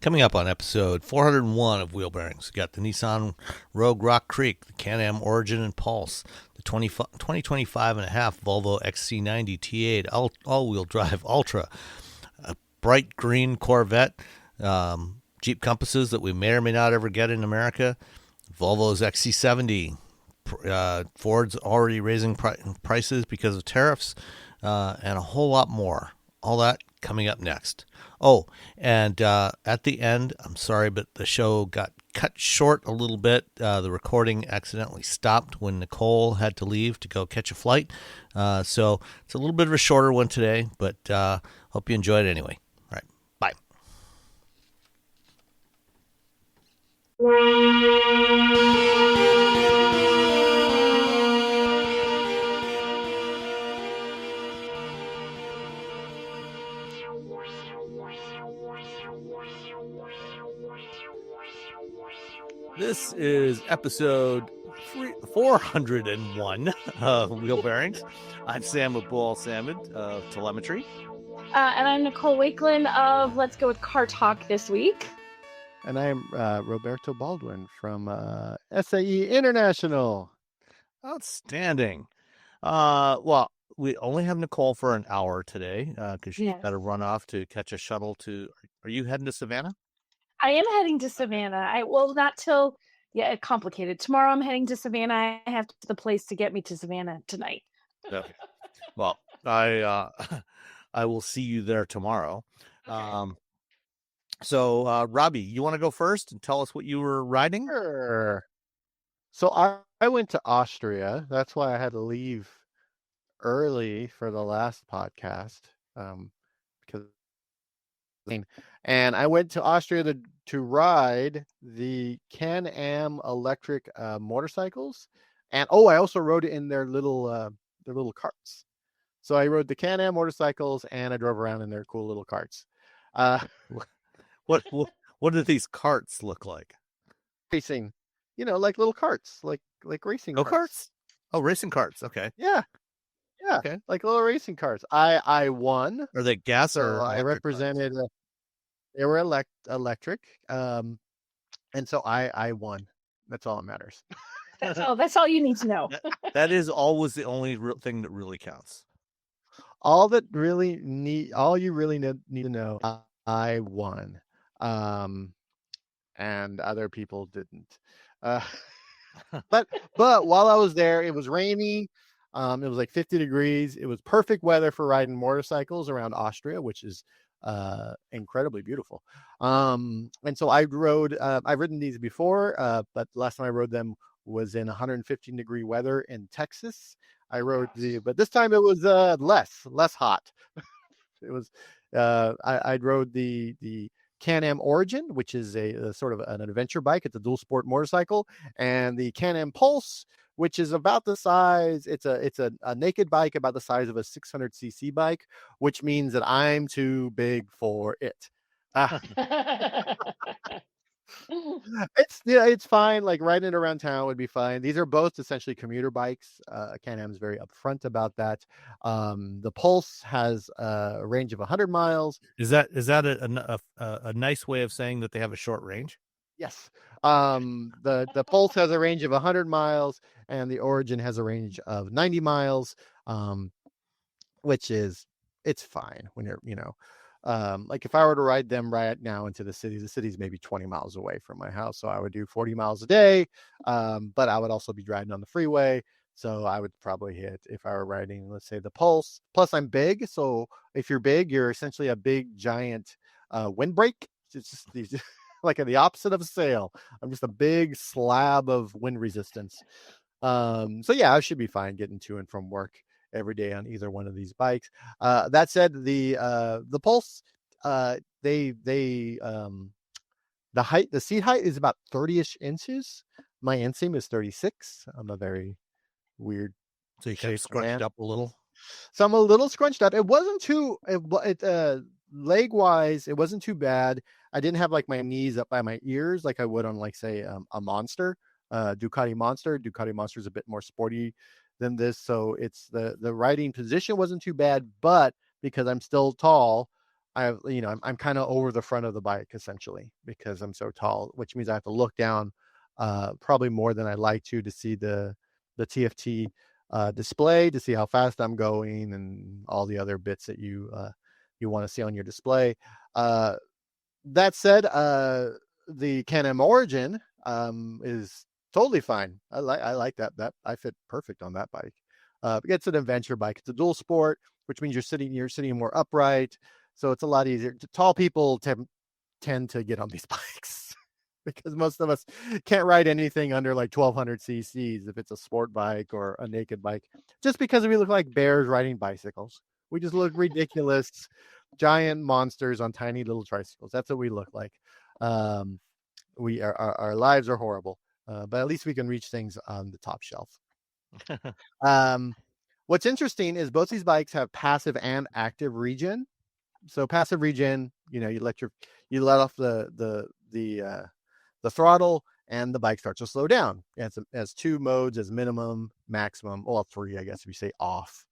Coming up on episode 401 of Wheel Bearings, we got the Nissan Rogue Rock Creek, the Can-Am Origin and Pulse, the 2025 and a half Volvo XC90 T8 all-wheel drive Ultra, a bright green Corvette, Jeep Compasses that we may or may not ever get in America, Volvo's XC70, Ford's already raising prices because of tariffs, and a whole lot more. All that coming up next. Oh, and at the end, I'm sorry, but the show got cut short a little bit. The recording accidentally stopped when Nicole had to leave to go catch a flight. So it's a little bit of a shorter one today, but hope you enjoyed it anyway. All right, bye. This is episode 401 of Wheel Bearings. I'm Sam with Bull Salmon of Telemetry. And I'm Nicole Wakeland of Let's Go with Car Talk this week. And I'm Roberto Baldwin from SAE International. Outstanding. Well, we only have Nicole for an hour today because she's got to run off to catch a shuttle to... Are you heading to Savannah? I am heading to Savannah. Not till, complicated. Tomorrow I'm heading to Savannah. I have the place to get me to Savannah tonight. Okay. Well, I will see you there tomorrow. Okay. So, Robbie, you want to go first and tell us what you were riding? Sure. So I went to Austria. That's why I had to leave early for the last podcast. And I went to Austria to ride the Can-Am electric motorcycles, and I also rode it in their little carts. So I rode the Can-Am motorcycles, and I drove around in their cool little carts. What do these carts look like? Racing, like little carts, like racing carts. Oh, racing carts. Okay. Yeah. Okay. Like little racing carts. I won. Are they gas or I represented? They were electric, and so I won. That's all that matters. That's all you need to know. that is always the only thing that really counts. All you really need to know. I won, and other people didn't. But while I was there, it was rainy. It was like 50 degrees. It was perfect weather for riding motorcycles around Austria, which is incredibly beautiful. And so I've ridden these before, but the last time I rode them was in 115 degree weather in Texas. I rode but this time it was less hot. It was I rode the Can-Am Origin, which is a sort of an adventure bike. It's a dual sport motorcycle, and the Can-Am Pulse, which is about the size. It's a naked bike about the size of a 600cc bike, which means that I'm too big for it. It's fine. Like riding it around town would be fine. These are both essentially commuter bikes. Can-Am is very upfront about that. The Pulse has a range of 100 miles. Is that a nice way of saying that they have a short range? Yes. The Pulse has a range of 100 miles, and the Origin has a range of 90 miles, which is, it's fine when you're, like if I were to ride them right now into the city's maybe 20 miles away from my house. So I would do 40 miles a day. But I would also be driving on the freeway. So I would probably hit, if I were riding, let's say the Pulse. Plus I'm big. So if you're big, you're essentially a big giant windbreak. It's just like the opposite of a sail. I'm just a big slab of wind resistance. So yeah, I should be fine getting to and from work every day on either one of these bikes. That said, the Pulse, the seat height is about 30-ish inches. My inseam is 36. I'm a very weird. So you kind of scrunched up a little. So I'm a little scrunched up. It wasn't too. Leg wise, it wasn't too bad. I didn't have like my knees up by my ears like I would on like say a Monster, Ducati Monster. Ducati Monster is a bit more sporty than this, so it's the riding position wasn't too bad, but because I'm still tall, I'm kind of over the front of the bike essentially because I'm so tall, which means I have to look down probably more than I'd like to see the TFT display to see how fast I'm going and all the other bits that you want to see on your display. That said, the Can-Am Origin is totally fine. I like that. That I fit perfect on that bike. It's an adventure bike. It's a dual sport, which means you're sitting more upright, so it's a lot easier. Tall people tend to get on these bikes because most of us can't ride anything under like 1200 cc's if it's a sport bike or a naked bike, just because we look like bears riding bicycles. We just look ridiculous, giant monsters on tiny little tricycles. That's what we look like. Our lives are horrible, but at least we can reach things on the top shelf. What's interesting is both these bikes have passive and active regen. So passive regen, you let off the throttle and the bike starts to slow down. It has two modes as minimum, maximum, well, three, I guess, if you say off.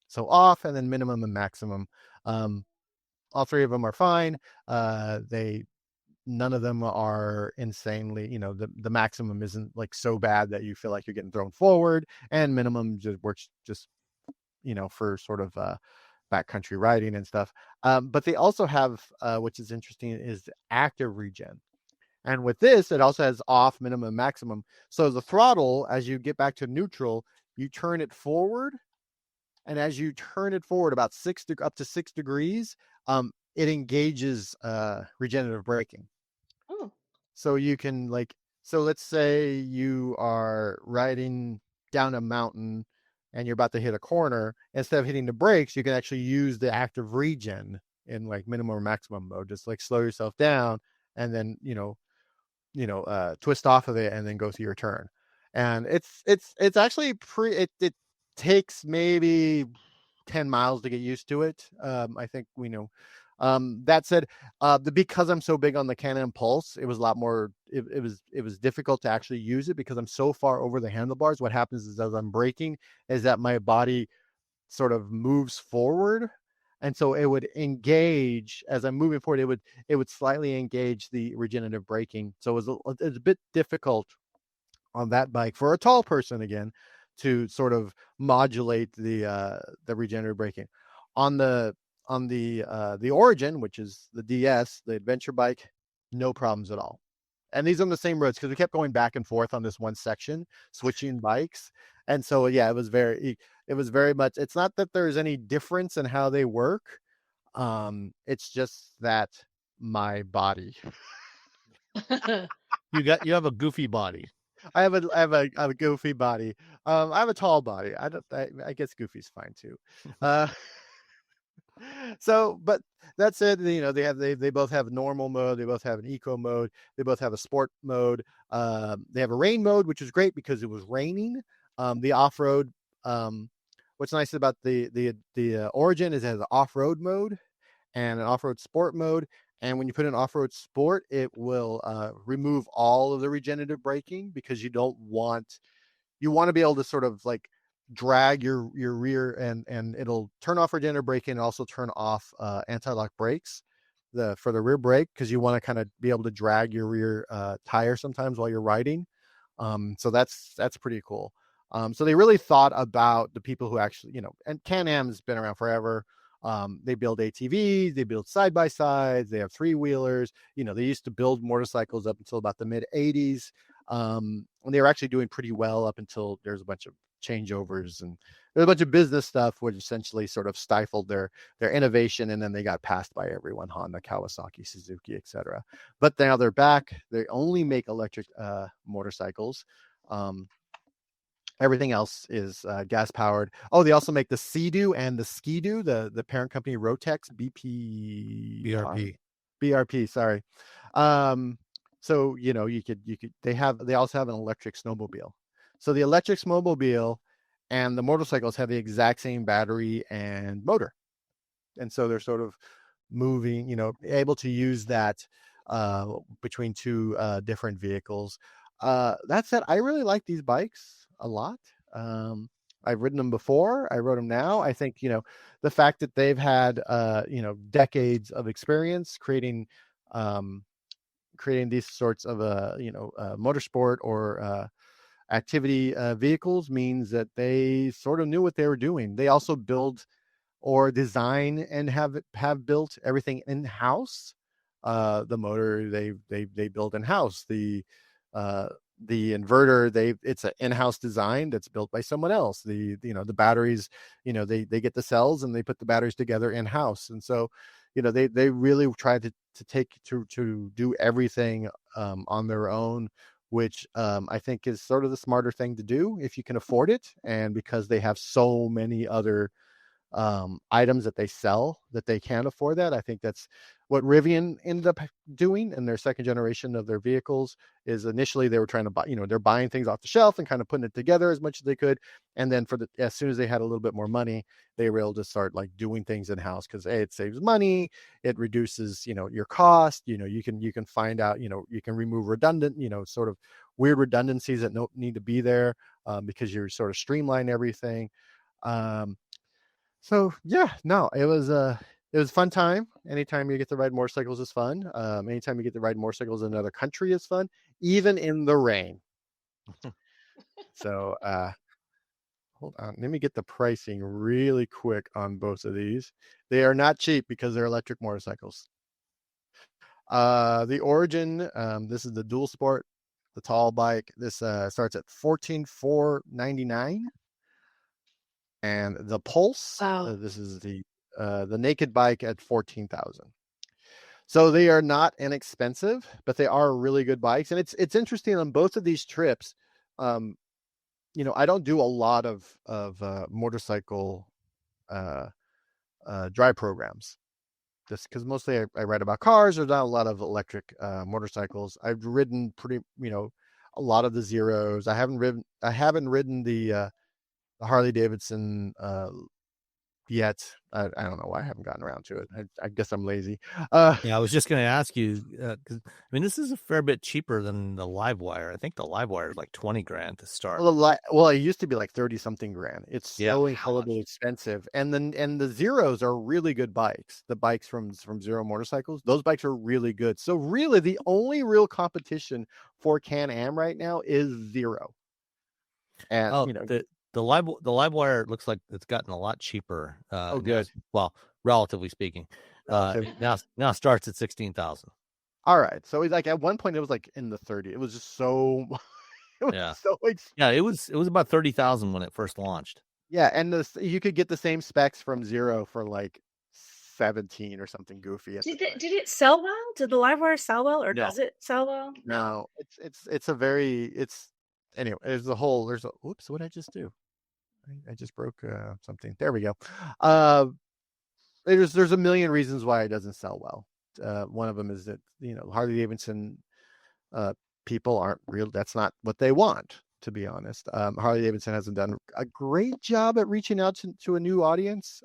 So off and then minimum and maximum. All three of them are fine. None of them are insanely, the maximum isn't like so bad that you feel like you're getting thrown forward, and minimum just works for sort of backcountry riding and stuff. But they also have, which is interesting, is active regen. And with this, it also has off, minimum, maximum. So the throttle, as you get back to neutral, you turn it forward. And as you turn it forward about up to 6 degrees, it engages regenerative braking. Oh. So you can let's say you are riding down a mountain and you're about to hit a corner. Instead of hitting the brakes, you can actually use the active regen in like minimum or maximum mode. Just like slow yourself down and then, twist off of it and then go through your turn. And it's actually it takes maybe 10 miles to get used to it. I think we know. That said, because I'm so big on the Can-Am Pulse, it was a lot more. It was difficult to actually use it because I'm so far over the handlebars. What happens is as I'm braking, is that my body sort of moves forward, and so it would engage as I'm moving forward. It would slightly engage the regenerative braking. So it was a bit difficult on that bike for a tall person again to sort of modulate the regenerative braking. On the Origin, which is the DS, the adventure bike, no problems at all. And these are on the same roads because we kept going back and forth on this one section, switching bikes. And so, yeah, it was very much, it's not that there's any difference in how they work. It's just that my body. You have a goofy body. I have a goofy body. I have a tall body. I guess goofy's fine too. So, but that said, they both have normal mode. They both have an eco mode. They both have a sport mode. They have a rain mode, which is great because it was raining. The off-road, what's nice about the Origin is it has an off-road mode and an off-road sport mode. And when you put in off-road sport, it will remove all of the regenerative braking because you want to be able to sort of like drag your rear and it'll turn off regenerative braking and also turn off anti-lock brakes for the rear brake because you want to kind of be able to drag your rear tire sometimes while you're riding. So that's pretty cool. So they really thought about the people who actually, and Can-Am has been around forever. They build ATVs, they build side-by-sides, they have three-wheelers. They used to build motorcycles up until about the mid-'80s. And they were actually doing pretty well up until there's a bunch of changeovers and there's a bunch of business stuff which essentially sort of stifled their innovation, and then they got passed by everyone, Honda, Kawasaki, Suzuki, etc. But now they're back. They only make electric motorcycles. Everything else is gas powered. Oh, they also make the Sea-Doo and the Ski-Doo, the parent company Rotex BRP, sorry. So they also have an electric snowmobile. So the electric snowmobile and the motorcycles have the exact same battery and motor. And so they're sort of moving, able to use that between two different vehicles. That said, I really like these bikes a lot. I've ridden them before. I rode them now. I think, the fact that they've had, decades of experience creating these sorts of, motorsport or activity vehicles means that they sort of knew what they were doing. They also build or design and have built everything in-house. The motor they build in-house. The inverter it's an in-house design that's built by someone else. The batteries, they get the cells and they put the batteries together in-house. And so they really try to do everything on their own, which I think is sort of the smarter thing to do if you can afford it, and because they have so many other items that they sell that they can't afford that. I think that's what Rivian ended up doing in their second generation of their vehicles. Is initially they were trying to buy, they're buying things off the shelf and kind of putting it together as much as they could, and then as soon as they had a little bit more money, they were able to start like doing things in house, because it saves money, it reduces your cost. You can find out, you can remove redundant, sort of weird redundancies that don't need to be there, because you're sort of streamline everything. So yeah, no, it was a fun time. Anytime you get to ride motorcycles is fun. Anytime you get to ride motorcycles in another country is fun, even in the rain. So hold on, let me get the pricing really quick on both of these. They are not cheap because they're electric motorcycles. The Origin, this is the dual sport, the tall bike. This starts at $14,499. And the Pulse, Wow. this is the naked bike at $14,000. So they are not inexpensive, but they are really good bikes. And it's interesting on both of these trips. I don't do a lot of motorcycle drive programs, just because mostly I write about cars. There's not a lot of electric motorcycles. I've ridden a lot of the Zeros. I haven't ridden the Harley Davidson yet. I don't know why I haven't gotten around to it. I guess I'm lazy. Yeah, I was just going to ask you, 'cause, this is a fair bit cheaper than the Livewire. I think the Livewire is like 20 grand to start. Well, it used to be like 30 something grand. It's so Yeah. incredibly expensive. And the Zeros are really good bikes. The bikes from Zero Motorcycles, those bikes are really good. So really the only real competition for Can-Am right now is Zero. And the Livewire looks like it's gotten a lot cheaper. Good. Well, relatively speaking. Now starts at 16,000. All right. So it's like at one point it was like in the 30. It was just so so expensive. Yeah, it was about 30,000 when it first launched. Yeah, and you could get the same specs from Zero for like 17 or something goofy. Did it sell well? Did the Livewire sell well, or does it sell well? No, anyway, there's a oops, what did I just do? I just broke something. There we go. There's a million reasons why it doesn't sell well. One of them is that Harley Davidson people aren't real. That's not what they want, to be honest. Harley Davidson hasn't done a great job at reaching out to a new audience.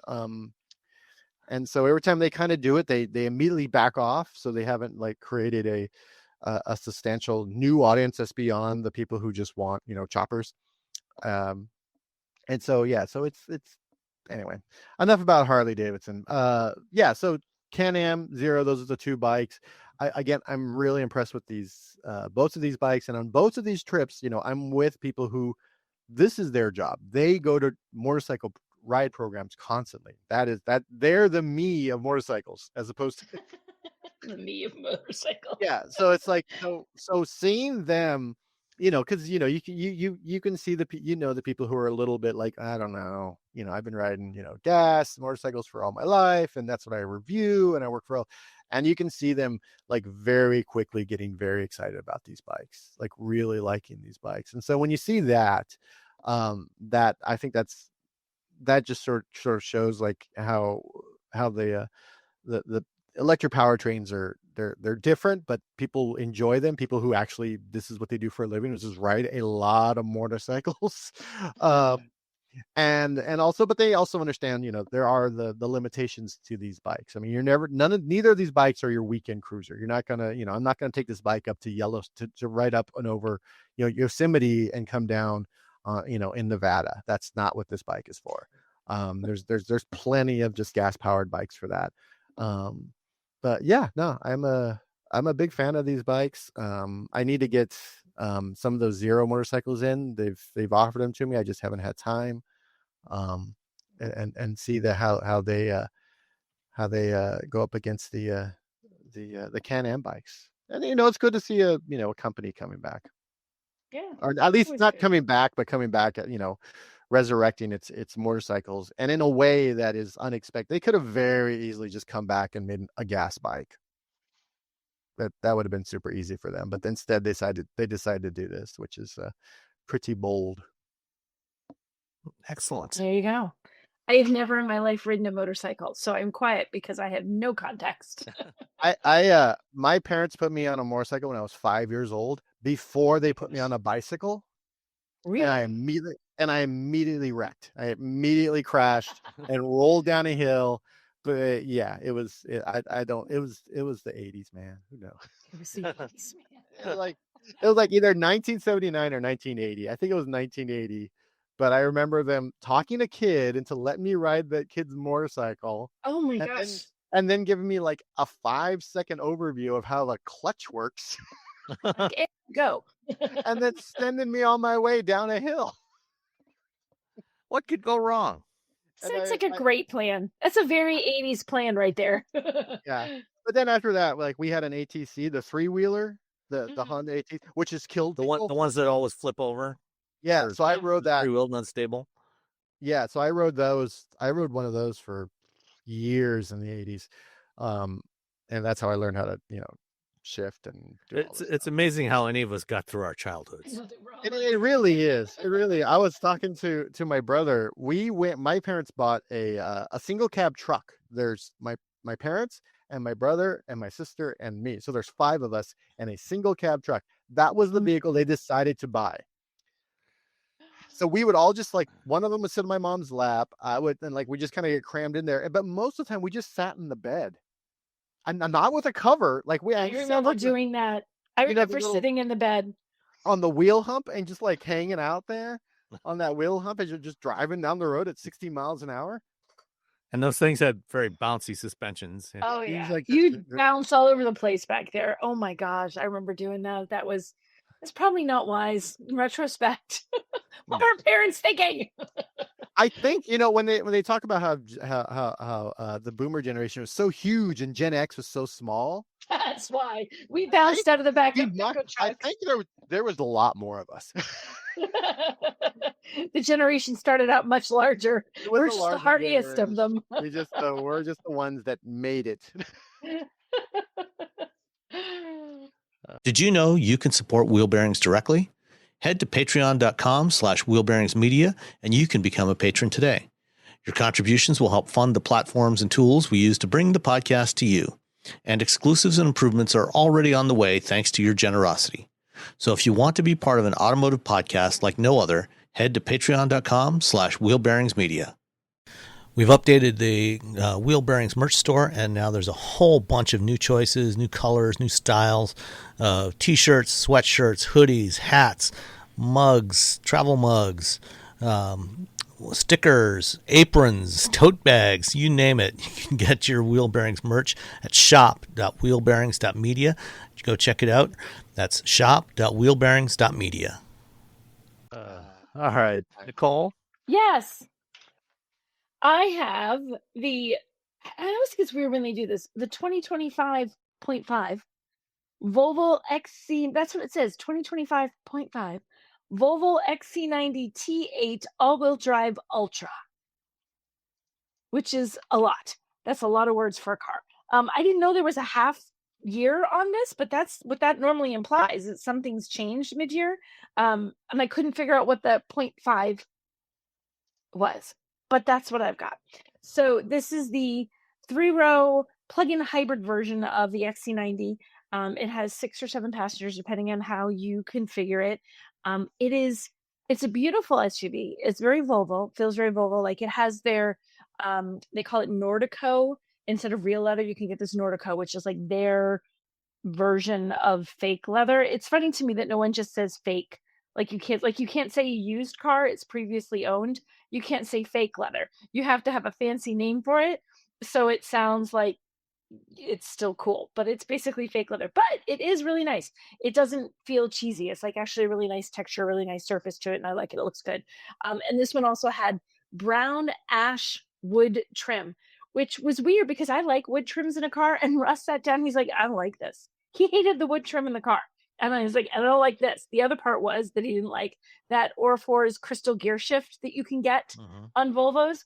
And so every time they kind of do it, they immediately back off. So they haven't like created a substantial new audience that's beyond the people who just want choppers. And so so it's anyway, enough about Harley Davidson. So Can-Am, Zero, those are the two bikes. I'm really impressed with these both of these bikes, and on both of these trips, I'm with people who this is their job. They go to motorcycle ride programs constantly. They're the me of motorcycles, as opposed to the me of motorcycles. Yeah, so it's like so seeing them, because you can see the people who are a little bit like, I don't know, I've been riding gas motorcycles for all my life, and that's what I review, and I work for and you can see them like very quickly getting very excited about these bikes, like really liking these bikes. And so when you see that, that I think that just sort of shows like how the electric powertrains they're different, but people enjoy them. People who actually, this is what they do for a living, which is ride a lot of motorcycles. And also, but they also understand, there are the limitations to these bikes. I mean, neither of these bikes are your weekend cruiser. You're not gonna, I'm not gonna take this bike up to to ride up and over, Yosemite and come down in Nevada. That's not what this bike is for. There's plenty of just gas powered bikes for that. But yeah, no, I'm a big fan of these bikes. I need to get some of those Zero motorcycles in. They've offered them to me. I just haven't had time. And see how they go up against the Can-Am bikes. And it's good to see a company coming back. Yeah. Or at least Always not good. coming back, but coming back at resurrecting its motorcycles, and in a way that is unexpected. They could have very easily just come back and made a gas bike. That would have been super easy for them, but instead they decided to do this, which is pretty bold. Excellent. There you go. I have never in my life ridden a motorcycle, so I'm quiet because I have no context. My parents put me on a motorcycle when I was 5 years old, before they put me on a bicycle. Really? And I immediately wrecked. I immediately crashed and rolled down a hill. But yeah, it was the 80s, man. Who knows? It was the 80s, man. It was like either 1979 or 1980. I think it was 1980. But I remember them talking a kid into letting me ride that kid's motorcycle. Oh my gosh. And then giving me like a 5-second overview of how the clutch works. Go. And then sending me on my way down a hill. What could go wrong? Sounds like a great plan. That's a very 80s plan right there. Yeah. But then after that, like, we had an ATC, the 3-wheeler, the Honda ATC, which has killed the ones that always flip over. Yeah, so I rode that. 3-wheeled and unstable. Yeah, so I rode those. I rode one of those for years in the 80s. And that's how I learned how to, shift and do it's amazing how any of us got through our childhoods. It really is. I was talking to my brother. My parents bought a single cab truck. There's my parents and my brother and my sister and me. So there's 5 of us and a single cab truck. That was the vehicle they decided to buy. So we would all just, like, one of them would sit on my mom's lap. We just kind of get crammed in there. But most of the time we just sat in the bed. And not with a cover. Like, I remember doing that. I remember sitting in the bed on the wheel hump and just, like, hanging out there on that wheel hump as you're just driving down the road at 60 miles an hour. And those things had very bouncy suspensions. Oh yeah, you'd bounce all over the place back there. Oh my gosh, I remember doing that. It's probably not wise in retrospect. What are parents thinking? I think, when they talk about how the boomer generation was so huge and Gen X was so small. That's why we bounced out of the back of the truck. I think there was a lot more of us. The generation started out much larger. We're just the hardiest of them. We're just the ones that made it. Did you know you can support Wheel Bearings directly? Head to patreon.com/wheelbearingsmedia and you can become a patron today. Your contributions will help fund the platforms and tools we use to bring the podcast to you. And exclusives and improvements are already on the way thanks to your generosity. So if you want to be part of an automotive podcast like no other, head to patreon.com/wheelbearingsmedia. We've updated the Wheel Bearings merch store, and now there's a whole bunch of new choices, new colors, new styles, t-shirts, sweatshirts, hoodies, hats, mugs, travel mugs, stickers, aprons, tote bags, you name it. You can get your Wheel Bearings merch at shop.wheelbearings.media. Go check it out. That's shop.wheelbearings.media. All right, Nicole? Yes. I have I always think it's weird when they do this. The 2025.5 Volvo XC, that's what it says, 2025.5 Volvo XC90 T8 all-wheel drive Ultra, which is a lot. That's a lot of words for a car. I didn't know there was a half year on this, but that's what that normally implies, that something's changed mid-year. And I couldn't figure out what the 0.5 was. But that's what I've got. So this is the 3-row plug-in hybrid version of the XC90. It has 6 or 7 passengers, depending on how you configure it. It's a beautiful SUV. It's very Volvo, feels very Volvo. Like, it has their, they call it Nordico. Instead of real leather, you can get this Nordico, which is like their version of fake leather. It's funny to me that no one just says fake Like you can't say used car, it's previously owned. You can't say fake leather. You have to have a fancy name for it, so it sounds like it's still cool, but it's basically fake leather. But it is really nice. It doesn't feel cheesy. It's like actually a really nice texture, really nice surface to it, and I like it. It looks good. And this one also had brown ash wood trim, which was weird because I like wood trims in a car. And Russ sat down. He's like, I don't like this. He hated the wood trim in the car. And I was like, I don't like this. The other part was that he didn't like that Orfor's crystal gear shift that you can get on Volvos,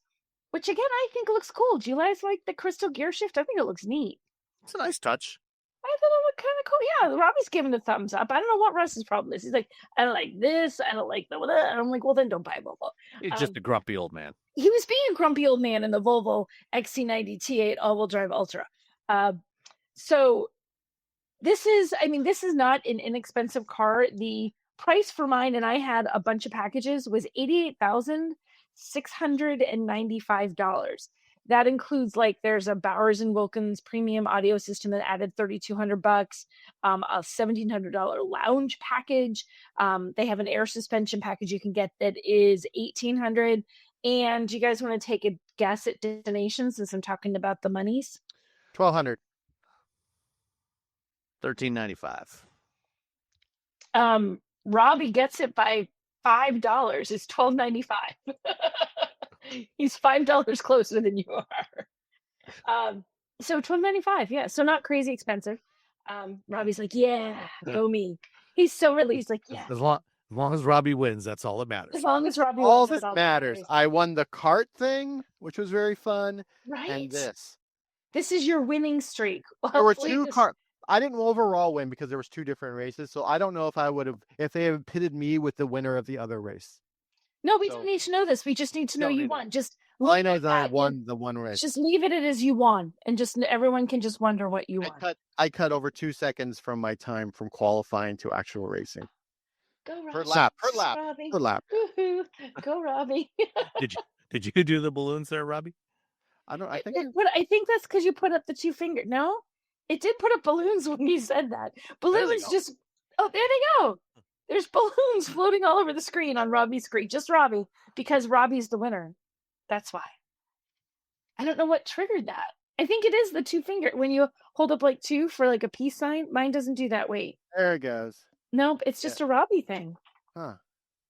which again, I think looks cool. Do you guys like the crystal gear shift? I think it looks neat. It's a nice touch. I thought it looked kind of cool. Yeah, Robbie's giving a thumbs up. I don't know what Russ's problem is. He's like, I don't like this. I don't like that. And I'm like, well, then don't buy a Volvo. He's just a grumpy old man. He was being a grumpy old man in the Volvo XC90 T8 all-wheel drive Ultra. So this is not an inexpensive car. The price for mine, and I had a bunch of packages, was $88,695. That includes there's a Bowers and Wilkins premium audio system that added $3,200, a $1,700 lounge package. They have an air suspension package you can get that is $1,800. And do you guys want to take a guess at destination since I'm talking about the monies? $1,200. $1,395. Robbie gets it by $5. It's $1,295. He's $5 closer than you are. So $1,295, yeah. So not crazy expensive. Robbie's like, yeah, go me. He's so really, he's like, yeah. As long as Robbie wins, that's all that matters. As long as Robbie all wins, that matters. I won the cart thing, which was very fun. Right. And this is your winning streak. There were two cars. I didn't overall win because there was two different races. So I don't know if I would have, if they had pitted me with the winner of the other race. No, we don't need to know this. We just need to know you won. Just I know that I won the one race. Just leave it as you won, and just everyone can just wonder what you won. I cut over 2 seconds from my time from qualifying to actual racing. Go Robbie. Per lap. Robbie. Per lap. Go Robbie. Did you do the balloons there, Robbie? I think that's because you put up the 2 finger. No, it did put up balloons when you said that. Balloons just. Oh, there they go. There's balloons floating all over the screen on Robbie's screen. Just Robbie, because Robbie's the winner. That's why. I don't know what triggered that. I think it is the 2 finger. When you hold up 2 for a peace sign, mine doesn't do that. Wait. There it goes. Nope, it's just a Robbie thing. Huh.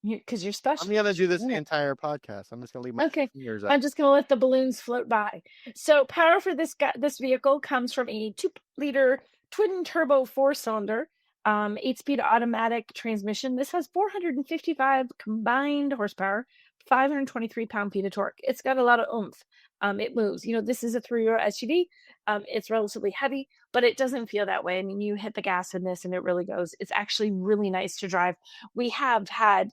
Because you're special. I'm going to do this the entire podcast. I'm just going to leave my fingers up. I'm just going to let the balloons float by. So power for this vehicle comes from a 2-liter twin-turbo 4-cylinder. 8-speed automatic transmission. This has 455 combined horsepower, 523 pound-feet of torque. It's got a lot of oomph. It moves. This is a 3-row SUV. It's relatively heavy, but it doesn't feel that way. I mean, you hit the gas in this and it really goes. It's actually really nice to drive. We have had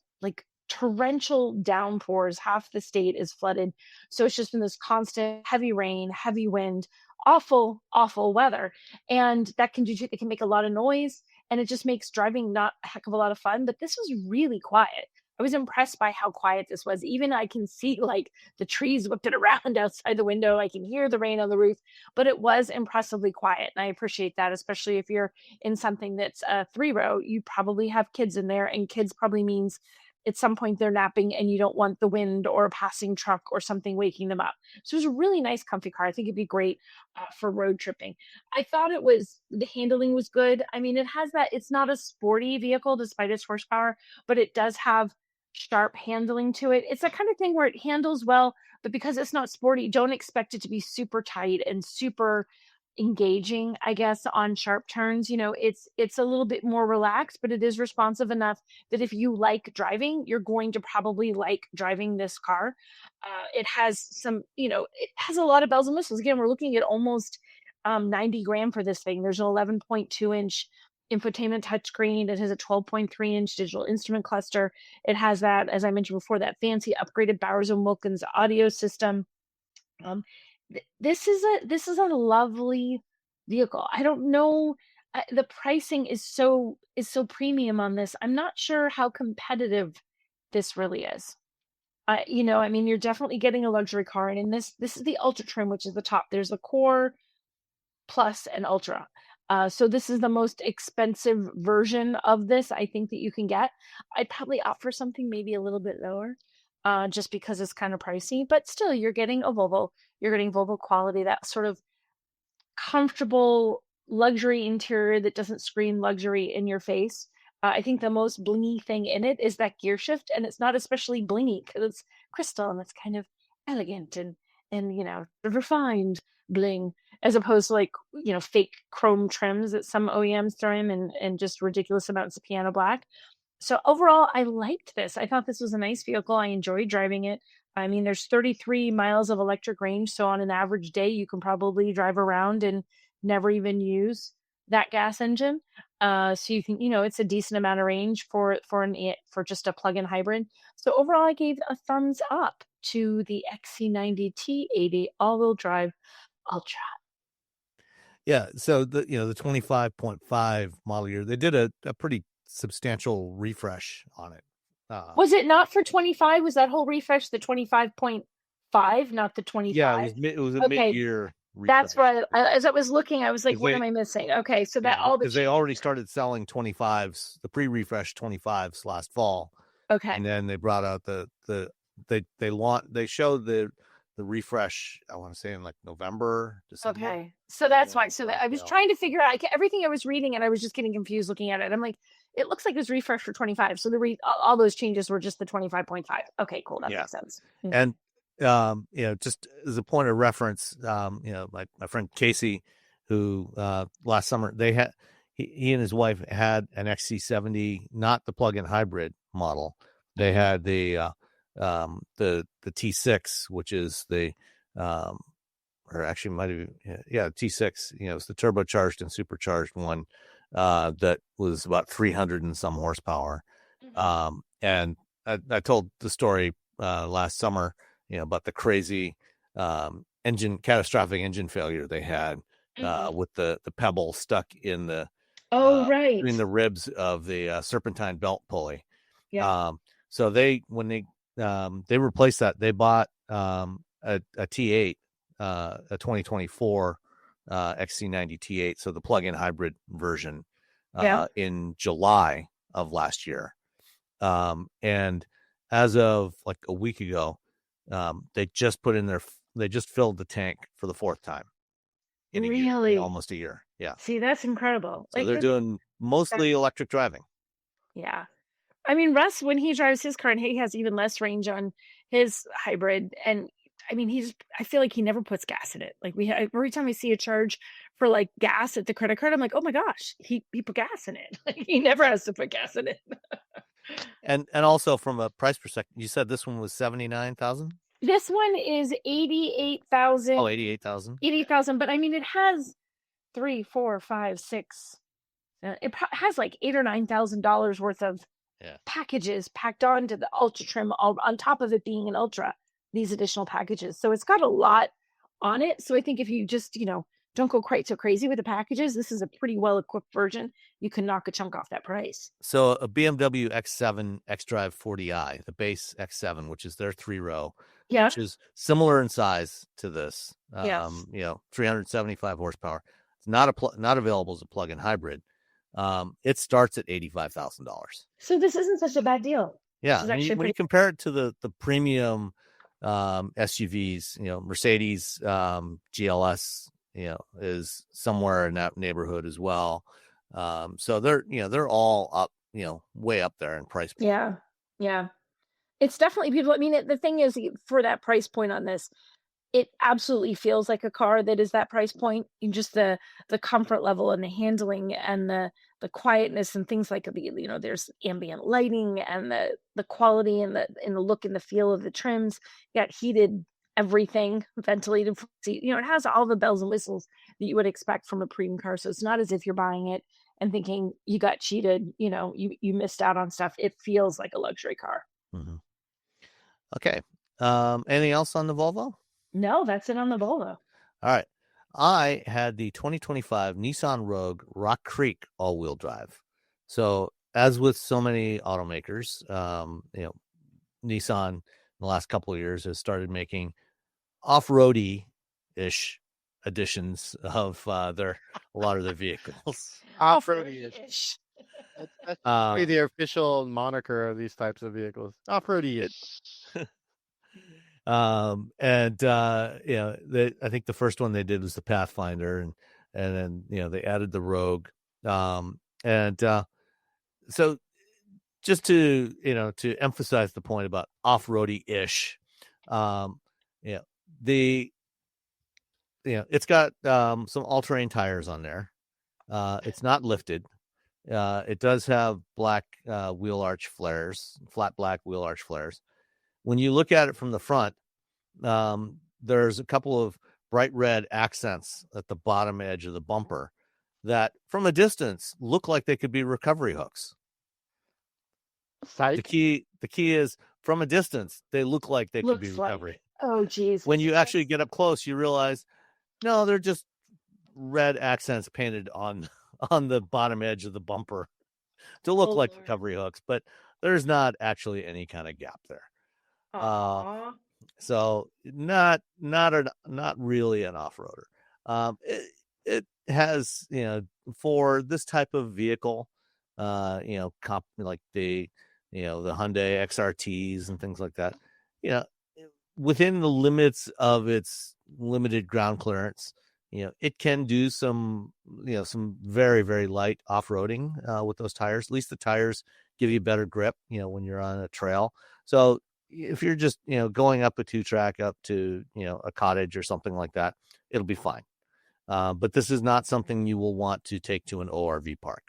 torrential downpours. Half the state is flooded. So it's just been this constant heavy rain, heavy wind, awful, awful weather. And that can it can make a lot of noise. And it just makes driving not a heck of a lot of fun. But this was really quiet. I was impressed by how quiet this was. Even I can see the trees whipping around outside the window. I can hear the rain on the roof, but it was impressively quiet. And I appreciate that, especially if you're in something that's a 3-row, you probably have kids in there, and kids probably means at some point they're napping and you don't want the wind or a passing truck or something waking them up. So it was a really nice, comfy car. I think it'd be great for road tripping. I thought the handling was good. I mean, it has that, it's not a sporty vehicle despite its horsepower, but it does have sharp handling to it. It's that kind of thing where it handles well, but because it's not sporty, don't expect it to be super tight and super engaging, I guess, on sharp turns. It's a little bit more relaxed, but it is responsive enough that if you like driving, you're going to probably like driving this car. It has some, it has a lot of bells and whistles. Again, we're looking at almost 90 grand for this thing. There's an 11.2 inch infotainment touchscreen. It has a 12.3 inch digital instrument cluster. It has that, as I mentioned before, that fancy upgraded Bowers and Wilkins audio system. This is a lovely vehicle. I don't know. The pricing is so premium on this. I'm not sure how competitive this really is. You're definitely getting a luxury car, and in this is the Ultra trim, which is the top. There's the Core, Plus, and Ultra. So this is the most expensive version of this I think that you can get. I'd probably opt for something maybe a little bit lower, just because it's kind of pricey. But still, you're getting a Volvo. You're getting Volvo quality, that sort of comfortable luxury interior that doesn't scream luxury in your face. I think the most blingy thing in it is that gear shift, and it's not especially blingy because it's crystal and it's kind of elegant and refined bling, as opposed to like fake chrome trims that some OEMs throw in and just ridiculous amounts of piano black. So overall, I liked this. I thought this was a nice vehicle. I enjoyed driving it. I mean, there's 33 miles of electric range, so on an average day, you can probably drive around and never even use that gas engine. So you can, it's a decent amount of range for just a plug-in hybrid. So overall, I gave a thumbs up to the XC90 T80 all-wheel drive Ultra. Yeah, so the 25.5 model year, they did a pretty substantial refresh on it. Was it not for 25? Was that whole refresh the 25.5, not the 25? Yeah, it was a mid-year refresh. That's right. As I was looking, I was like, what am I missing? Okay, so that all because they already started selling 25s, the pre-refresh 25s last fall. Okay. And then they brought out they showed the refresh, I want to say in like November, December. Okay. So that's why. So I was trying to figure out everything I was reading, and I was just getting confused looking at it. I'm like, it looks like it was refreshed for 25. So all those changes were just the 25.5. Okay, cool. That makes sense. And just as a point of reference, my friend Casey, who last summer he and his wife had an XC70, not the plug-in hybrid model. They had the T6, which is the or actually might have T6. It's the turbocharged and supercharged one that was about 300 and some horsepower. Mm-hmm. And I told the story last summer, about the crazy catastrophic engine failure they had with the pebble stuck in the between the ribs of the serpentine belt pulley. Yeah. So when they replaced that, they bought a T8, a 2024 XC90 T8, so the plug-in hybrid version, in July of last year. And as of like a week ago, they just filled the tank for the fourth time in almost a year. Yeah. See, that's incredible. So they're doing mostly electric driving. Yeah. I mean, Russ, when he drives his car, and he has even less range on his hybrid, and I mean, I feel like he never puts gas in it. Like every time I see a charge for like gas at the credit card, I'm like, oh my gosh, he put gas in it. Like he never has to put gas in it. And also from a price perspective, you said this one was 79,000? This one is 88,000. Oh, 88,000. 88,000, but I mean, it has 3, 4, 5, 6. It has like $8,000 or $9,000 worth of packages packed onto the Ultra trim, on top of it being an Ultra. These additional packages, so it's got a lot on it. So I think if you just don't go quite so crazy with the packages, this is a pretty well equipped version. You can knock a chunk off that price. So a BMW X7 xDrive 40i, the base X7, which is their 3-row, which is similar in size to this. 375 horsepower. It's not available as a plug-in hybrid. It starts at $85,000. So this isn't such a bad deal. Yeah, when you compare it to the premium SUVs, Mercedes GLS, is somewhere in that neighborhood as well. So they're all up, way up there in price point. Yeah. It's definitely people. I mean, the thing is, for that price point on this, it absolutely feels like a car that is that price point. In just the comfort level and the handling and the quietness and things like there's ambient lighting and the quality and the look and the feel of the trims. You got heated everything, ventilated seat. It has all the bells and whistles that you would expect from a premium car. So it's not as if you're buying it and thinking you got cheated. You missed out on stuff. It feels like a luxury car. Mm-hmm. Okay. Anything else on the Volvo? No, that's it on the Volvo. All right. I had the 2025 Nissan Rogue Rock Creek all-wheel drive. So as with so many automakers, Nissan in the last couple of years has started making off-roady-ish editions of a lot of their vehicles. Off-roady-ish. That's be the official moniker of these types of vehicles. Off-roady-ish. And I think the first one they did was the Pathfinder, and then they added the Rogue. So just to emphasize the point about off-roady-ish, it's got some all-terrain tires on there. It's not lifted. It does have black wheel arch flares, flat black wheel arch flares. When you look at it from the front, there's a couple of bright red accents at the bottom edge of the bumper that from a distance look like they could be recovery hooks. Psych. The key is from a distance, they look like they could be recovery. Oh, geez. When you actually get up close, you realize, no, they're just red accents painted on the bottom edge of the bumper to look like recovery hooks, but there's not actually any kind of gap there. So not really an off-roader. It has, for this type of vehicle, like the Hyundai XRTs and things like that, within the limits of its limited ground clearance, it can do some very, very light off-roading with those tires. At least the tires give you better grip, when you're on a trail. So if you're just, going up a 2-track up to, a cottage or something like that, it'll be fine. But this is not something you will want to take to an ORV park.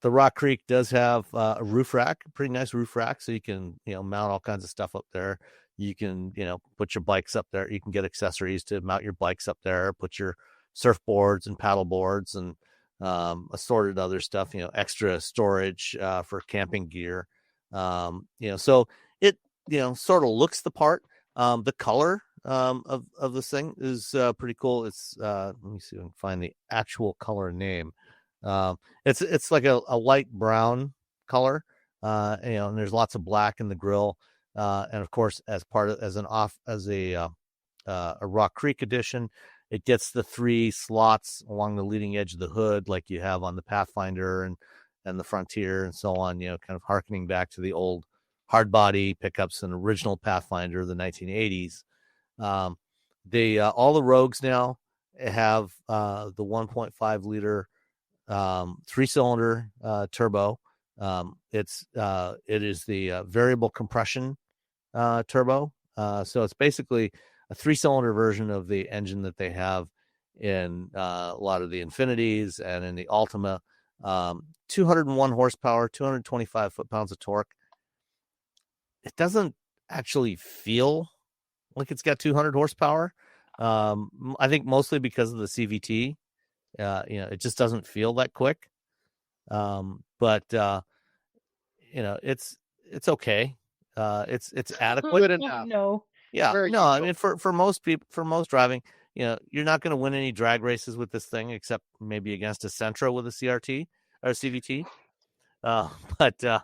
The Rock Creek does have a roof rack, a pretty nice roof rack, so you can, mount all kinds of stuff up there. You can, put your bikes up there. You can get accessories to mount your bikes up there, put your surfboards and paddle boards and assorted other stuff, extra storage for camping gear. So it, sort of looks the part. The color of this thing is pretty cool. It's let me see if I can find the actual color name. It's like a light brown color, and there's lots of black in the grille, and of course, as a Rock Creek edition, it gets the 3 slots along the leading edge of the hood, like you have on the Pathfinder and the Frontier and so on. Kind of harkening back to the old hard body pickups and original Pathfinder of the 1980s. All the Rogues now have the 1.5 liter 3-cylinder turbo. It is the variable compression turbo. So it's basically a 3-cylinder version of the engine that they have in a lot of the Infinities and in the Altima. 201 horsepower, 225 foot-pounds of torque. It doesn't actually feel like it's got 200 horsepower. I think mostly because of the CVT. It just doesn't feel that quick. But it's okay. It's adequate. Good enough. No. Yeah. Very No, I good. mean, for most people, for most driving, you're not going to win any drag races with this thing, except maybe against a Sentra with a CRT or CVT. But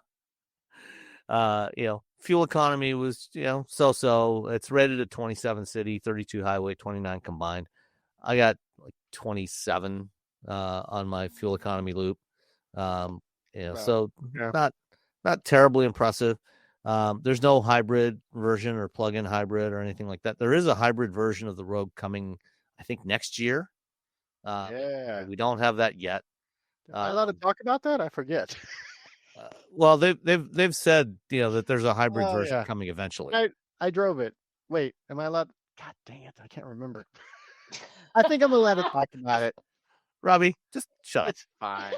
fuel economy was, so. It's rated at 27 city, 32 highway, 29 combined. I got like 27 on my fuel economy loop. Wow. So Yeah. not terribly impressive. There's no hybrid version or plug-in hybrid or anything like that. There is a hybrid version of the Rogue coming, I think, next year. Yeah. We don't have that yet. Am I allowed to talk about that? I forget. Well, they've said that there's a hybrid Oh, version yeah. coming eventually. I drove it. Wait, am I allowed? God dang it! I can't remember. I think I'm allowed to talk about it. Robbie, just shut up. It's fine.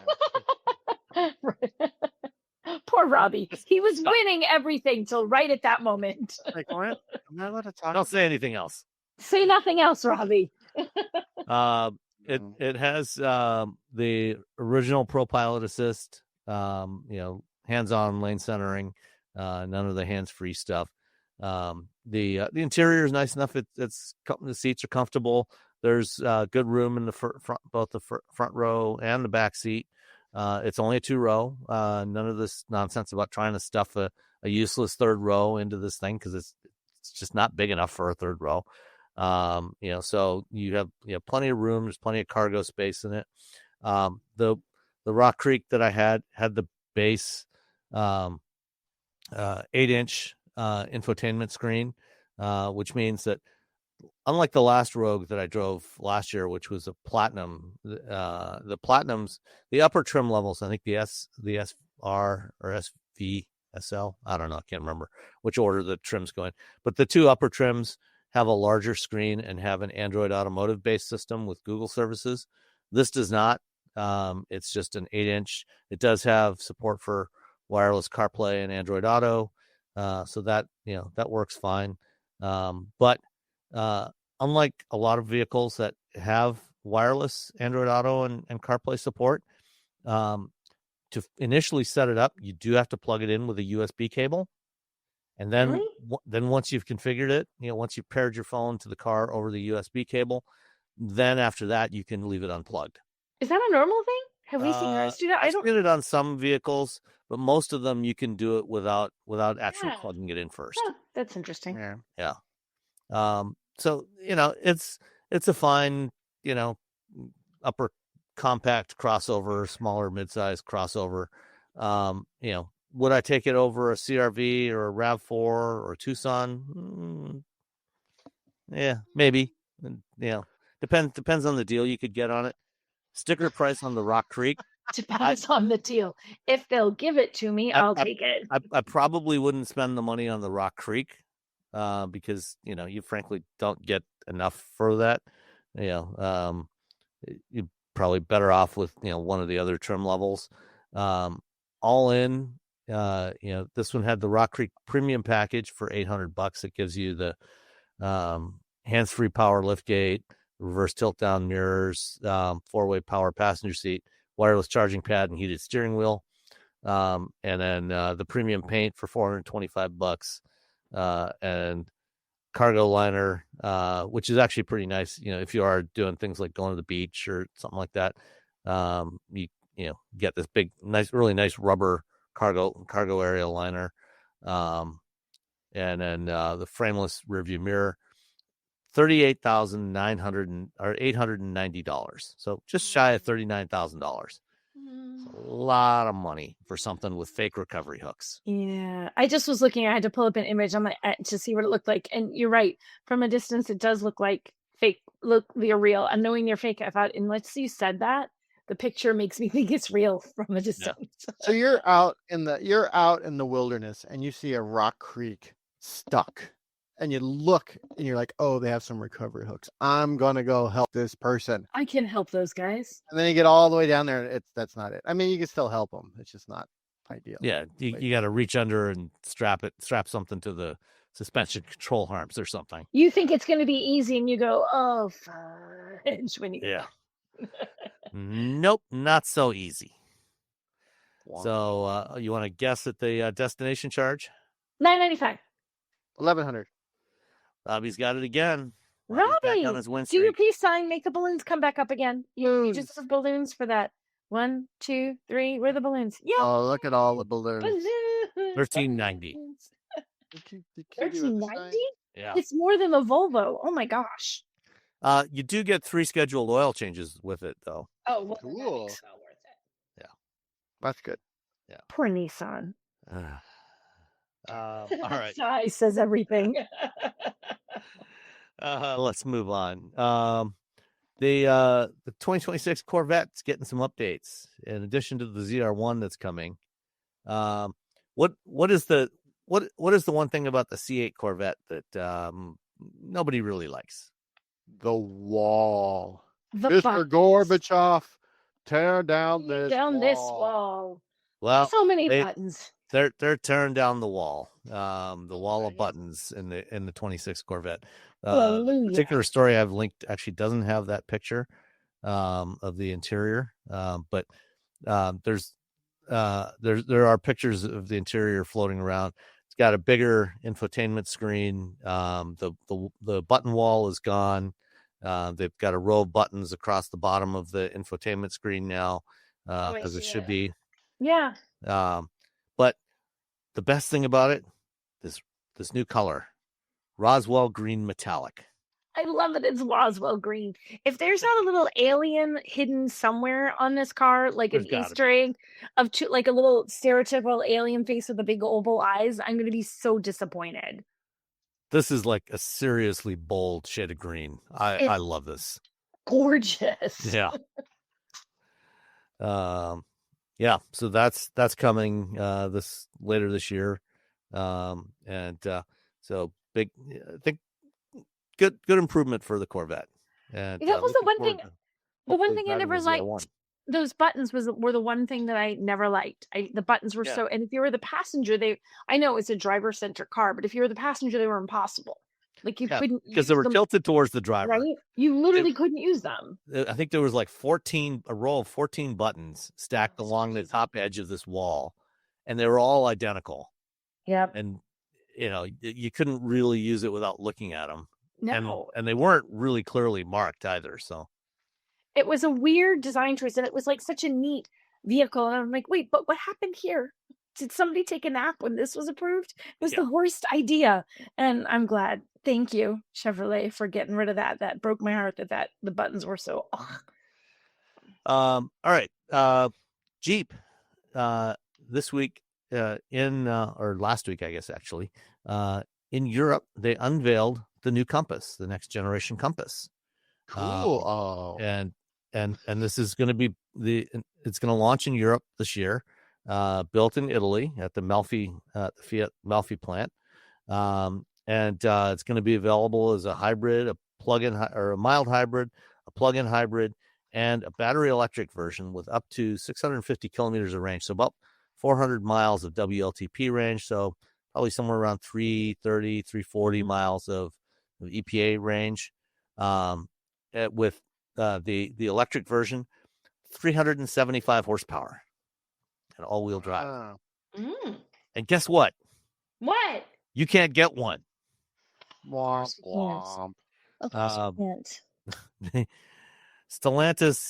Poor Robbie. He was winning everything till right at that moment. Like, what? Am I allowed to talk? Don't say anything else. Say nothing else, Robbie. It has the original ProPilot assist, hands-on lane centering, none of the hands-free stuff. The interior is nice enough. The seats are comfortable. There's good room in the front, both the front row and the back seat. It's only a 2-row. None of this nonsense about trying to stuff a useless third row into this thing, because it's just not big enough for a third row. So you have plenty of room. There's plenty of cargo space in it. The Rock Creek that I had the base 8-inch infotainment screen, which means that unlike the last Rogue that I drove last year, which was a platinum, the platinums, the upper trim levels, I think the SR or SV, SL, I don't know, I can't remember which order the trims go in, but the two upper trims have a larger screen and have an Android Automotive based system with Google services. This does not. It's just an 8-inch. It does have support for wireless CarPlay and Android Auto, so that that works fine. But unlike a lot of vehicles that have wireless Android Auto and CarPlay support, to initially set it up, you do have to plug it in with a USB cable. And then, Really? then once you've configured it, once you've paired your phone to the car over the USB cable, then after that, you can leave it unplugged. Is that a normal thing? Have we seen ours do that? I've seen it on some vehicles, but most of them you can do it without actually Yeah. plugging it in first. Oh, that's interesting. Yeah. So it's a fine upper compact crossover, smaller midsize crossover. Would I take it over a CRV or a RAV4 or a Tucson? Yeah, maybe. Depends on the deal you could get on it. Sticker price on the Rock Creek. Depends on the deal. If they'll give it to me, I'll take it. I probably wouldn't spend the money on the Rock Creek because you frankly don't get enough for that. You're probably better off with one of the other trim levels. All in, this one had the Rock Creek Premium package for $800. It gives you the hands-free power liftgate, reverse tilt-down mirrors, 4-way power passenger seat, wireless charging pad, and heated steering wheel. And then the premium paint for $425, and cargo liner, which is actually pretty nice. If you are doing things like going to the beach or something like that, you get this big, really nice rubber cargo area liner, and then the frameless rearview mirror. $38,890. So just shy of $39,000. A lot of money for something with fake recovery hooks. Yeah, I just was looking. I had to pull up an image on to see what it looked like, and you're right. From a distance, it does look like fake. They're real. And knowing they're fake, I thought, unless you said that, the picture makes me think it's real from a distance. Yeah. So you're out in the wilderness, and you see a Rock Creek stuck. And you look and you're like, oh, they have some recovery hooks. I'm going to go help this person. I can help those guys. And then you get all the way down there and that's not it. I mean, you can still help them. It's just not ideal. Yeah. You got to reach under and strap something to the suspension control arms or something. You think it's going to be easy and you go, oh, fudge, when you yeah. Nope. Not so easy. Wow. So you want to guess at the destination charge? $995. $1,100. Robbie's got it again. Robbie, on his win do your peace sign. Make the balloons come back up again. You just have balloons for that. 1, 2, 3. Where are the balloons? Yeah. Oh, look at all the balloons. $1,390. $1,390? Yeah. It's more than the Volvo. Oh my gosh. You do get 3 scheduled oil changes with it, though. Oh, well, cool. That makes it worth it. Yeah, that's good. Yeah. Poor Nissan. All right. Size says everything. Let's move on. The 2026 Corvette's getting some updates in addition to the ZR1 that's coming. What is the one thing about the C8 Corvette that nobody really likes? The wall. Mr. Gorbachev, tear down this wall. Well, so many buttons. They're tearing down the wall, the wall of buttons in the 26 Corvette. Particular story I've linked actually doesn't have that picture of the interior, but there are pictures of the interior floating around. It's got a bigger infotainment screen. The button wall is gone. They've got a row of buttons across the bottom of the infotainment screen now, as it should be. Yeah. But the best thing about it, this new color, Roswell green metallic. I love it. It's Roswell green. If there's not a little alien hidden somewhere on this car, like an There's gotta Easter egg of like a little stereotypical alien face with the big oval eyes, I'm going to be so disappointed. This is like a seriously bold shade of green. I love this. Gorgeous. Yeah. Yeah. So that's coming this later this year. So big. I think good improvement for the Corvette. And That was the one thing. The one hopefully thing I driving never as the liked. R1. Those buttons were the one thing that I never liked. The buttons were Yeah. so, and if you were the passenger, I know it's a driver-centric car, but if you were the passenger, they were impossible. Like you couldn't because they use were them, tilted towards the driver. right? You literally couldn't use them. I think there was like a row of 14 buttons stacked along the top edge of this wall, and they were all identical. Yep. And you couldn't really use it without looking at them. No. And they weren't really clearly marked either. So It was a weird design choice, and it was like such a neat vehicle. And I'm like, wait, but what happened here? Did somebody take a nap when this was approved? It was the worst idea. And I'm glad. Thank you, Chevrolet, for getting rid of that. That broke my heart that the buttons were so. all right. Jeep this week or last week, I guess, actually, in Europe, they unveiled the new Compass, the next generation Compass. Cool. And this is going to be it's going to launch in Europe this year, built in Italy at the Fiat Melfi plant. And it's going to be available as a hybrid, a plug-in or a mild hybrid, a plug-in hybrid, and a battery electric version with up to 650 kilometers of range. So about 400 miles of WLTP range. So probably somewhere around 330, 340 miles of EPA range. With the electric version, 375 horsepower and all-wheel drive. And guess what? What? You can't get one. Womp womp. Of course you can't. Stellantis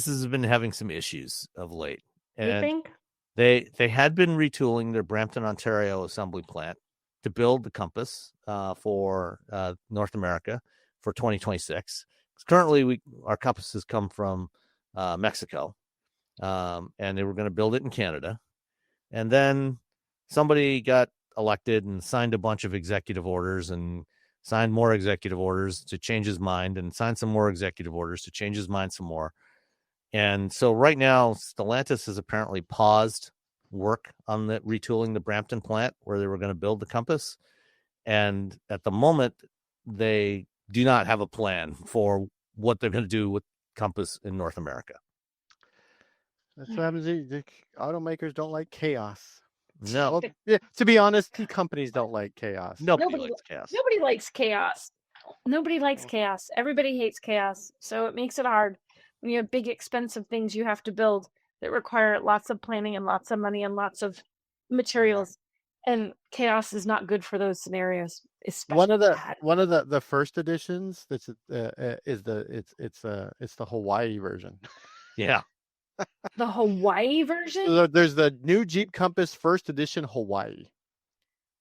has been having some issues of late. And You think? they had been retooling their Brampton, Ontario assembly plant to build the Compass for North America for 2026. Currently, our Compasses come from Mexico, and they were going to build it in Canada. And then somebody got elected and signed a bunch of executive orders and signed more executive orders to change his mind and signed some more executive orders to change his mind some more. And so right now, Stellantis has apparently paused work on the retooling the Brampton plant where they were going to build the Compass. And at the moment, they do not have a plan for what they're going to do with Compass in North America. That's what happens. The automakers don't like chaos. No. Well, yeah, to be honest, the companies don't like chaos. Nobody likes chaos. Nobody likes chaos. Nobody likes chaos. Everybody hates chaos. So it makes it hard when you have big, expensive things you have to build that require lots of planning and lots of money and lots of materials. And chaos is not good for those scenarios. One of the first editions that's it's the Hawaii version. Yeah. The Hawaii version? So there's the new Jeep Compass first edition Hawaii.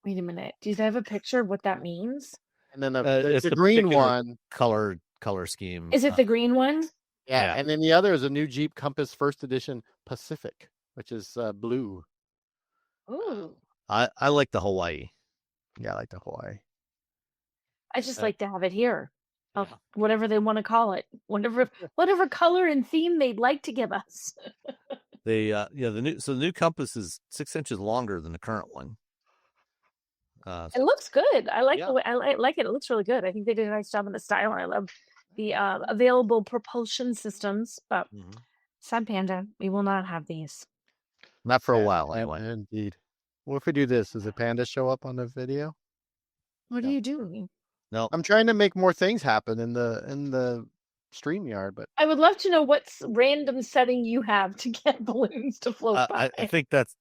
Wait a minute. Do you have a picture of what that means? And then it's the green one. Color scheme. Is it the green one? Yeah. And then the other is a new Jeep Compass first edition Pacific, which is blue. Ooh. I like the Hawaii. Yeah, I like the Hawaii. I just like to have it here. Whatever they want to call it. Whatever color and theme they'd like to give us. The new Compass is 6 inches longer than the current one. It looks good. I like the way I like it. It looks really good. I think they did a nice job on the style. I love the available propulsion systems. But sad panda, we will not have these. Not for a while, anyway. Indeed. Well, if we do this, does the panda show up on the video? What are you doing? No, I'm trying to make more things happen in the StreamYard, but I would love to know what random setting you have to get balloons to float by. I think that's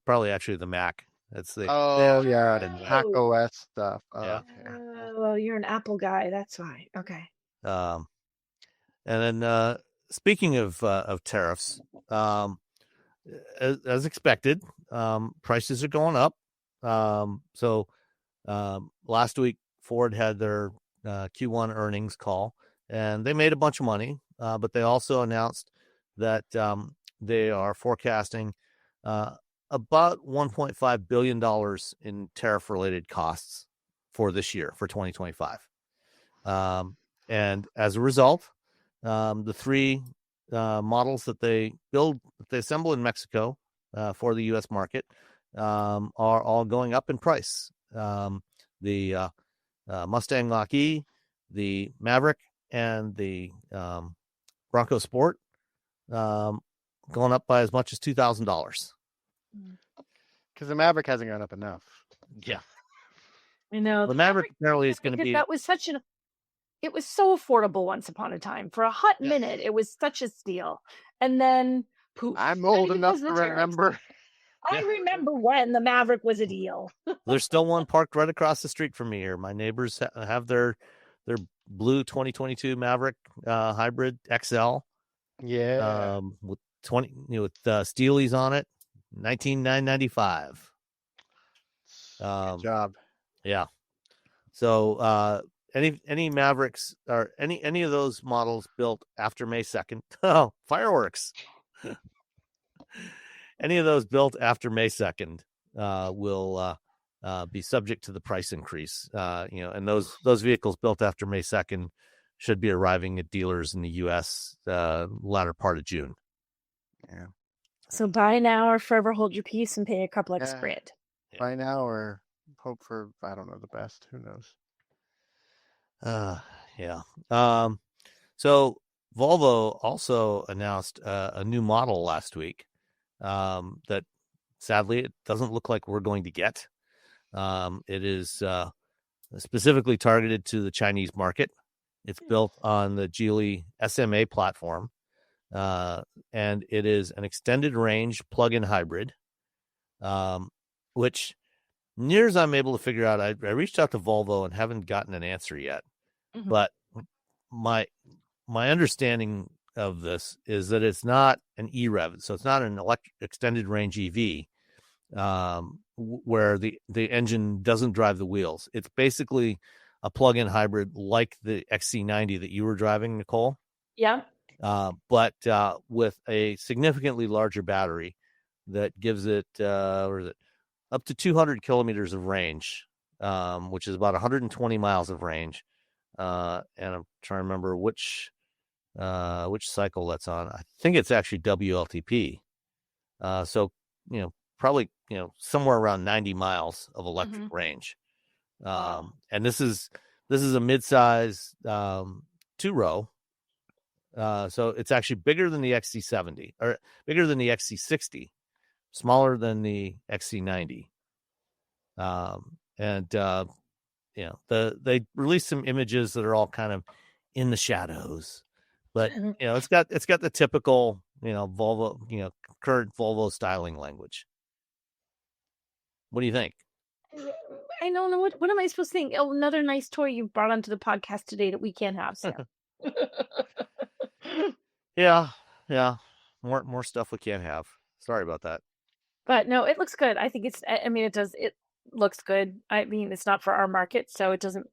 probably actually the Mac. That's the the Mac OS stuff. Yeah. Okay. Well, you're an Apple guy. That's why. Okay. And then speaking of tariffs, as expected, prices are going up. So last week Ford had their Q1 earnings call, and they made a bunch of money, but they also announced that they are forecasting about $1.5 billion in tariff-related costs for this year, for 2025. And as a result, the three models that they assemble in Mexico for the U.S. market are all going up in price. The Mustang Mach-E, the Maverick, and the Bronco Sport going up by as much as $2,000. Because the Maverick hasn't gone up enough. Yeah. I know. The Maverick apparently is going to be... That was it was so affordable once upon a time. For a hot minute, it was such a steal. And then, poof. I'm old enough to remember. I remember when the Maverick was a deal. There's still one parked right across the street from me here. My neighbors have their blue 2022 Maverick hybrid XL. Yeah. With Steelies on it, $19,995. Good job. Yeah. So any Mavericks or any of those models built after May 2nd. Oh, fireworks. Any of those built after May 2nd will be subject to the price increase. And those vehicles built after May 2nd should be arriving at dealers in the U.S. Latter part of June. Yeah. So buy now or forever hold your peace and pay a couple extra grand. Buy now or hope for, I don't know, the best. Who knows? Yeah. So Volvo also announced a new model last week that sadly it doesn't look like we're going to get. It is specifically targeted to the Chinese market. It's built on the Geely SMA platform, and it is an extended range plug-in hybrid, which near as I'm able to figure out, I reached out to Volvo and haven't gotten an answer yet. Mm-hmm. But my understanding of this is that it's not an EREV, so it's not an extended range EV, where the engine doesn't drive the wheels. It's basically a plug-in hybrid like the XC90 that you were driving, Nicole. Yeah. But with a significantly larger battery that gives it, up to 200 kilometers of range, which is about 120 miles of range. And I'm trying to remember which cycle that's on. I think it's actually WLTP. So, probably, somewhere around 90 miles of electric range. And this is a midsize, 2-row. So it's actually bigger than the XC70 or bigger than the XC60, smaller than the XC90. They released some images that are all kind of in the shadows, but it's got the typical, Volvo, current Volvo styling language. What do you think? I don't know what am I supposed to think? Oh, another nice toy you brought onto the podcast today that we can't have. So. Yeah. More stuff we can't have. Sorry about that. But no, it looks good. I think it looks good. I mean, it's not for our market, so it doesn't,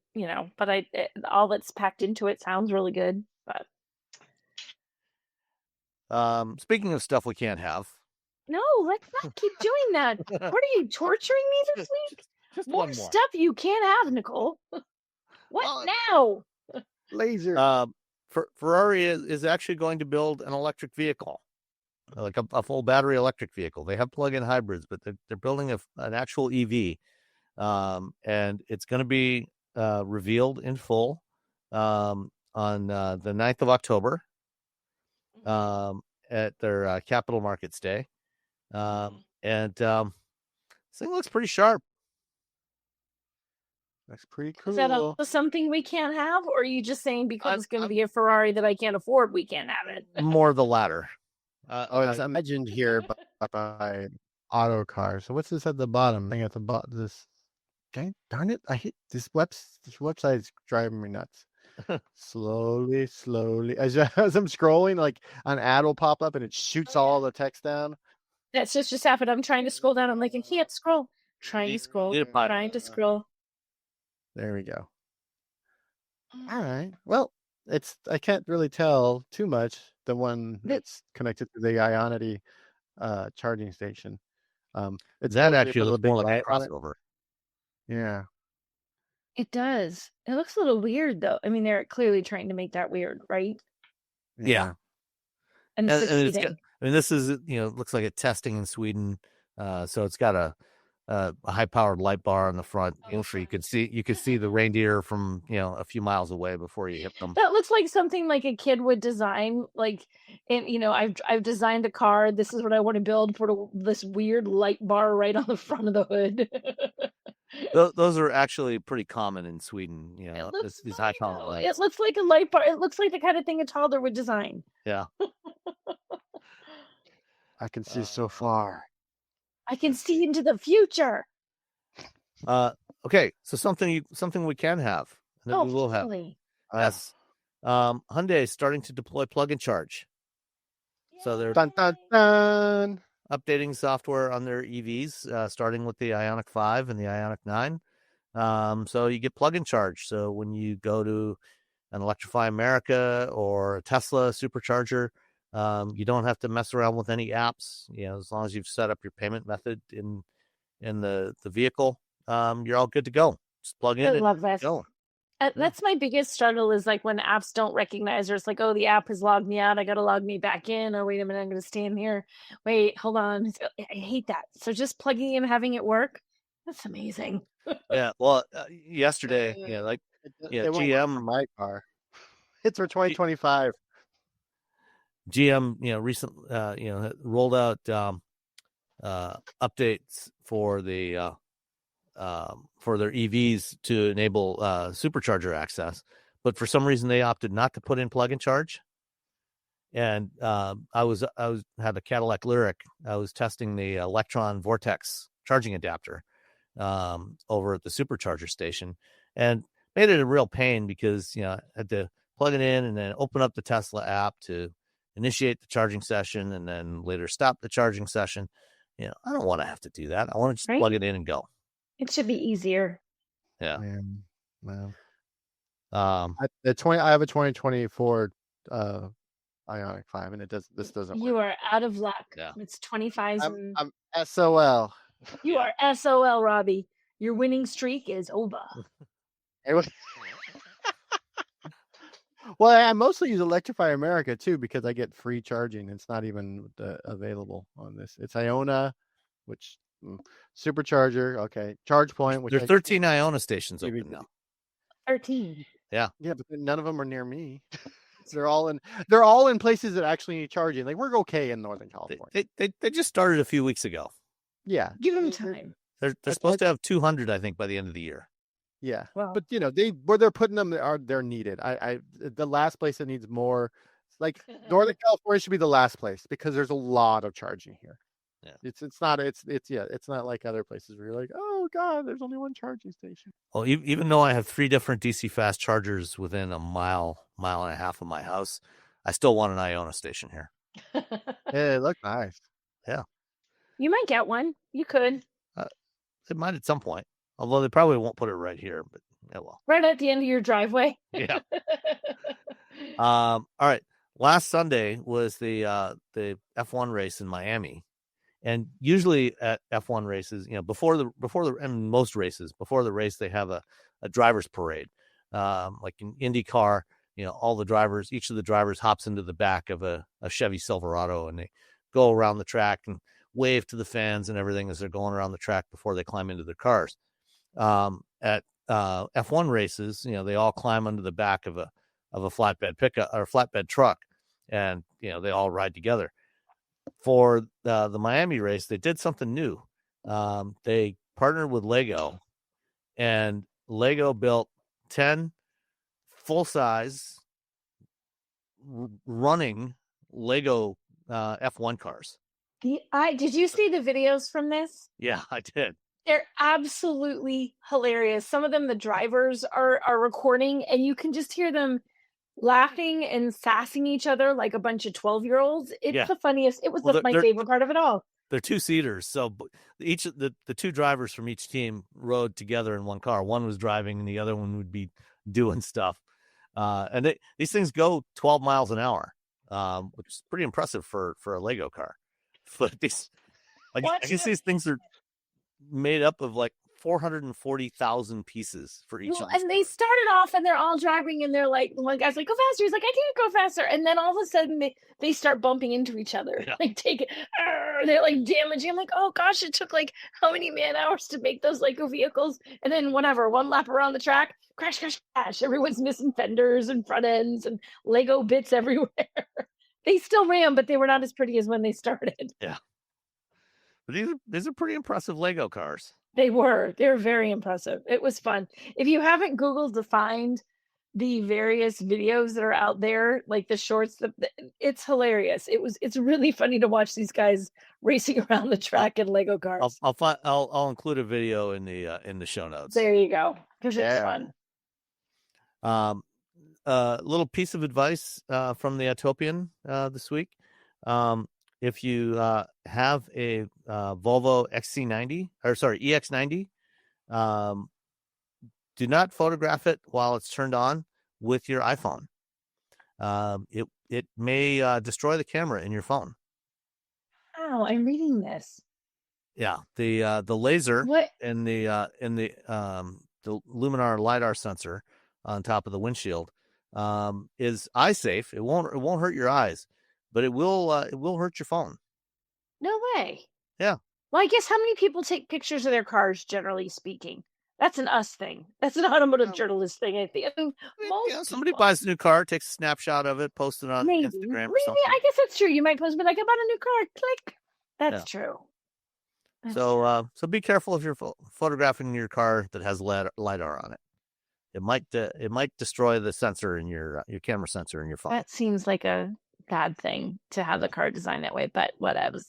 but all that's packed into it sounds really good. But speaking of stuff we can't have. No, let's not keep doing that. What are you torturing me this week? Just more stuff you can't have, Nicole. What now? Laser. Ferrari is actually going to build an electric vehicle, like a full battery electric vehicle. They have plug-in hybrids, but they're building an actual EV, and it's going to be revealed in full on the 9th of October at their Capital Markets Day. And this thing looks pretty sharp. That's pretty cool. Is that something we can't have, or are you just saying because it's going to be a Ferrari that I can't afford, we can't have it? More the latter. It's imagined here by Auto Car. So what's this at the bottom? Thing at the bottom. This. Okay, darn it! I hit this website is driving me nuts. slowly, as I'm scrolling, like an ad will pop up and it shoots all the text down. That's just happened. I'm trying to scroll down. I'm like, I can't scroll. Trying to scroll. There we go. All right. Well, I can't really tell too much. The one The- that's connected to the Ionity charging station. It's That cool that they actually put a looks big more like light a on it. crossover. Yeah. It does. It looks a little weird though. I mean, they're clearly trying to make that weird, right? Yeah. And And it's succeeding. I mean, this is, it looks like it's testing in Sweden. So it's got a high powered light bar on the front. You could see the reindeer from, a few miles away before you hit them. That looks like something like a kid would design. Like, and I've designed a car. This is what I want to build. Put this weird light bar right on the front of the hood. Those are actually pretty common in Sweden. It looks these fine, high powered though. lights. It looks like a light bar. It looks like the kind of thing a toddler would design. Yeah. I can see so far. I can see into the future. Okay, so something we can have, and that we will have. Finally. Yes. Hyundai is starting to deploy plug-and-charge. So they're Dun dun dun. updating software on their EVs, starting with the Ioniq 5 and the Ioniq 9. So you get plug-and-charge. So when you go to an Electrify America or a Tesla supercharger, you don't have to mess around with any apps. As long as you've set up your payment method in the vehicle, you're all good to go. Just plug in I and love that. go. That's my biggest struggle is like when apps don't recognize, or it's like, oh, the app has logged me out. I got to log me back in. Oh, wait a minute. I'm going to stand here. Wait, hold on. I hate that. So just plugging in, having it work. That's amazing. Yeah. Well, yesterday, It won't work for GM, my car. It's for 2025. GM, recently, rolled out updates for the for their EVs to enable supercharger access, but for some reason they opted not to put in plug-and-charge. And I had a Cadillac Lyriq. I was testing the Electron Vortex charging adapter over at the supercharger station, and made it a real pain because I had to plug it in and then open up the Tesla app to initiate the charging session and then later stop the charging session. I don't want to have to do that. I want to just plug it in and go. It should be easier. Yeah. Well, I have a 2024 Ioniq 5, and this doesn't You work. are out of luck. Yeah. It's 25. I'm SOL. You are SOL, Robbie. Your winning streak is over. Well, I mostly use Electrify America too because I get free charging. It's not even available on this. It's Iona, which supercharger. Okay, Charge Point. Which There are 13 Iona stations open now. 13. Yeah, but none of them are near me. They're all in places that actually need charging. Like we're okay in Northern California. They just started a few weeks ago. Yeah, Give them time. They're supposed to have 200, I think, by the end of the year. Yeah, Well, but where they're putting them they're needed. The last place that needs more, like Northern California should be the last place because there's a lot of charging here. Yeah. It's not like other places where you're like, oh god, there's only one charging station. Well, even though I have 3 different DC fast chargers within a mile and a half of my house, I still want an Iona station here. Yeah, it looked nice. Yeah, you might get one. You could. It might at some point. Although they probably won't put it right here, but yeah, well. Right at the end of your driveway. Yeah. All right. Last Sunday was the F1 race in Miami, and usually at F1 races, and most races before the race they have a driver's parade, like in IndyCar. Each of the drivers hops into the back of a Chevy Silverado and they go around the track and wave to the fans and everything as they're going around the track before they climb into their cars. At F1 races, they all climb under the back of a flatbed pickup or flatbed truck, and they all ride together. For the Miami race, they did something new. They partnered with Lego, and Lego built 10 full-size running Lego F1 cars. Did you see the videos from this? Yeah, I did. They're absolutely hilarious. Some of them, the drivers are recording, and you can just hear them laughing and sassing each other like a bunch of 12-year-olds. It's the funniest. It was my favorite part of it all. They're 2-seaters, so each of the 2 drivers from each team rode together in one car. One was driving, and the other one would be doing stuff. And these things go 12 miles an hour, which is pretty impressive for a Lego car. But I guess these things are made up of like 440,000 pieces for each Well, of these and they cars. started off and they're all driving and they're like, one guy's like, go faster. He's like, I can't go faster. And then all of a sudden they start bumping into each other. Yeah. Like they're like damaging. I'm like, oh gosh, it took like how many man hours to make those Lego vehicles? And then whatever, one lap around the track, crash, crash, crash. Everyone's missing fenders and front ends and Lego bits everywhere. They still ran, but they were not as pretty as when they started. Yeah. But these are pretty impressive Lego cars. They were very impressive. It was fun. If you haven't Googled to find the various videos that are out there, like the shorts, it's hilarious. It's really funny to watch these guys racing around the track in Lego cars. I'll include a video in the show notes. There you go, because it's fun. Little piece of advice from the Utopian this week. If you have a Volvo XC90 EX90, do not photograph it while it's turned on with your iPhone. It may destroy the camera in your phone. Oh, I'm reading this. Yeah, the laser What? and the luminar lidar sensor on top of the windshield is eye safe. It won't hurt your eyes, but it will hurt your phone. No way. Yeah. Well, I guess how many people take pictures of their cars, generally speaking? That's an us thing. That's an automotive journalist thing, I think. Somebody buys a new car, takes a snapshot of it, posts it on Instagram or something. I guess that's true. You might post, but like, I bought a new car. Click. That's true. So be careful if you're photographing your car that has lidar on it. It might destroy the sensor in your camera sensor in your phone. That seems like a bad thing to have the car designed that way, but whatevs.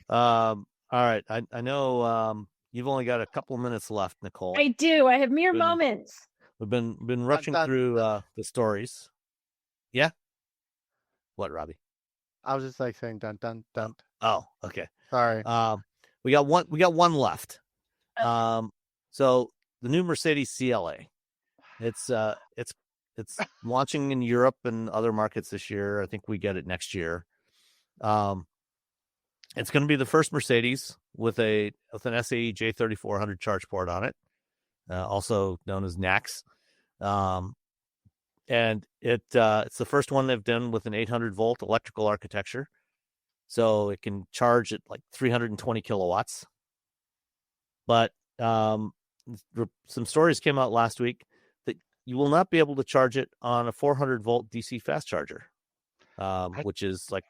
All right. I know you've only got a couple of minutes left, Nicole. I do. I have mere moments. We've been rushing through the stories. Yeah. What, Robbie? I was just like saying dun dun dun. Oh, okay. Sorry. We got one left. So the new Mercedes CLA. It's launching in Europe and other markets this year. I think we get it next year. It's going to be the first Mercedes with an SAE J3400 charge port on it, also known as NACS. And it's the first one they've done with an 800 volt electrical architecture. So it can charge at like 320 kilowatts. But some stories came out last week that you will not be able to charge it on a 400 volt DC fast charger, which is like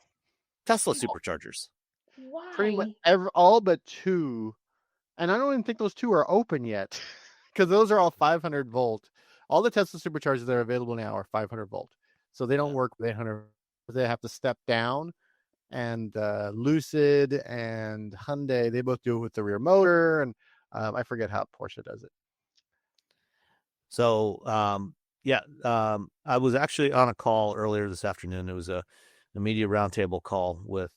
Tesla superchargers. Why? Pretty much all but two, and I don't even think those two are open yet, because those are all 500 volt. All the Tesla superchargers that are available now are 500 volt, so they don't work with 800. They have to step down, and Lucid and Hyundai, they both do it with the rear motor, and I forget how Porsche does it. So I was actually on a call earlier this afternoon. It was a media roundtable call with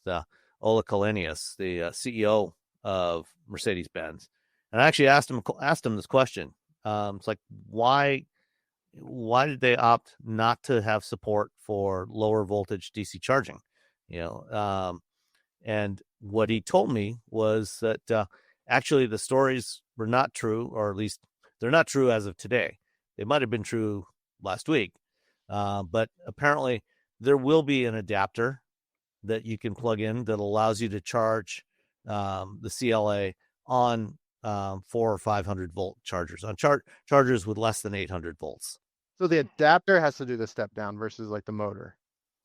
Ola Kalenius, the CEO of Mercedes-Benz. And I actually asked him this question. It's like, why did they opt not to have support for lower voltage DC charging? And what he told me was that actually the stories were not true, or at least they're not true as of today. They might have been true last week, but apparently there will be an adapter that you can plug in that allows you to charge the CLA on 400 or 500 volt chargers, on chargers with less than 800 volts. So the adapter has to do the step down versus like the motor.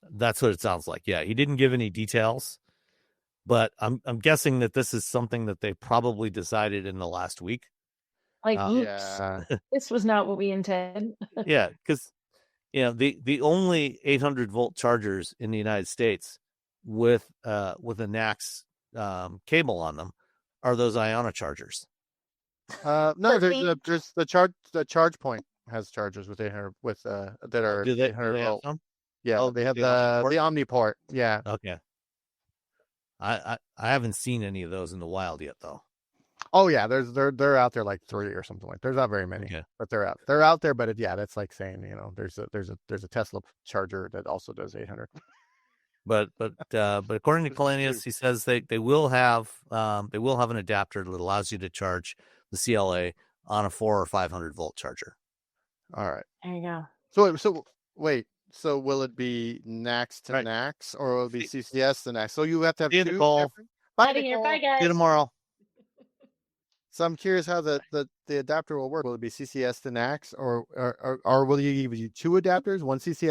That's what it sounds like. Yeah, he didn't give any details, but I'm guessing that this is something that they probably decided in the last week. Like, oops, this was not what we intended. Yeah, because the only 800 volt chargers in the United States with a NACS cable on them are those Iona chargers. No, there's the charge point has chargers with 800 that are 800 volt. Yeah, they have the Omniport. Yeah. Okay. I haven't seen any of those in the wild yet, though. Oh yeah, they're out there like 3 or something like. There's not very many, Okay. but they're out. They're out there, but yeah, that's like saying there's a Tesla charger that also does 800. But according to Kalanius, he says they will have an adapter that allows you to charge the CLA on a 400 or 500 volt charger. All right. There you go. So wait. So will it be NACS to Right. NACS, or will it be CCS to NACS? So you have to have See you, two. Nicole. Bye, Out of here. Nicole. Bye, guys. See you tomorrow. So I'm curious how the adapter will work. Will it be CCS to NACS, or will you give you two adapters, one CCS